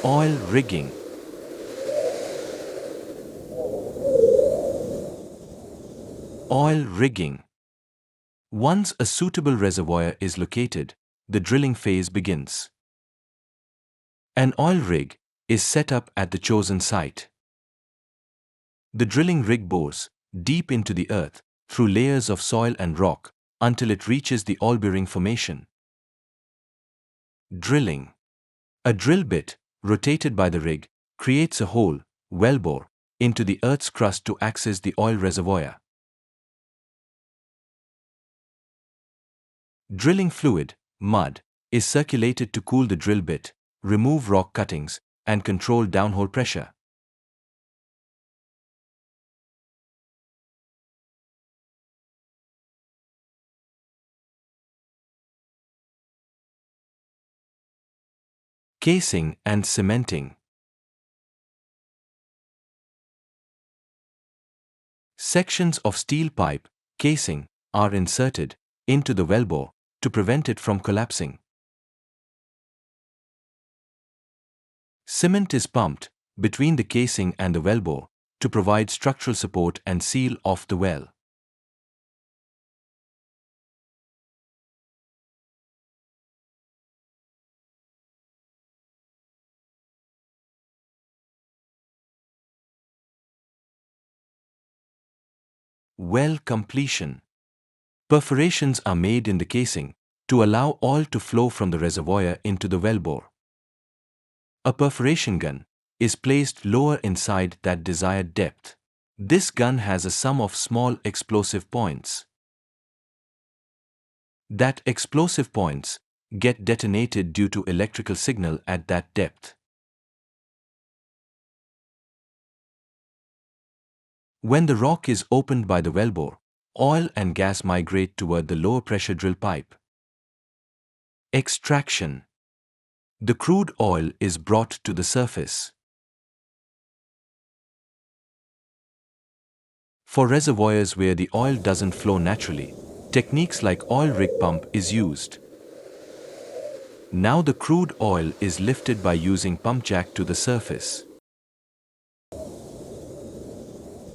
Oil rigging. Oil rigging. Once a suitable reservoir is located, the drilling phase begins. An oil rig is set up at the chosen site. The drilling rig bores deep into the earth through layers of soil and rock until it reaches the oil-bearing formation. Drilling. A drill bit, rotated by the rig, creates a hole, wellbore, into the earth's crust to access the oil reservoir. Drilling fluid, mud, is circulated to cool the drill bit, remove rock cuttings, and control downhole pressure. Casing and cementing. Sections of steel pipe, casing, are inserted into the wellbore to prevent it from collapsing. Cement is pumped between the casing and the wellbore to provide structural support and seal off the well. Well completion. Perforations are made in the casing to allow oil to flow from the reservoir into the wellbore. A perforation gun is placed lower inside that desired depth. This gun has a sum of small explosive points. That explosive points get detonated due to electrical signal at that depth. When the rock is opened by the wellbore, oil and gas migrate toward the lower pressure drill pipe. Extraction. The crude oil is brought to the surface. For reservoirs where the oil doesn't flow naturally, techniques like oil rig pump is used. Now the crude oil is lifted by using pump jack to the surface.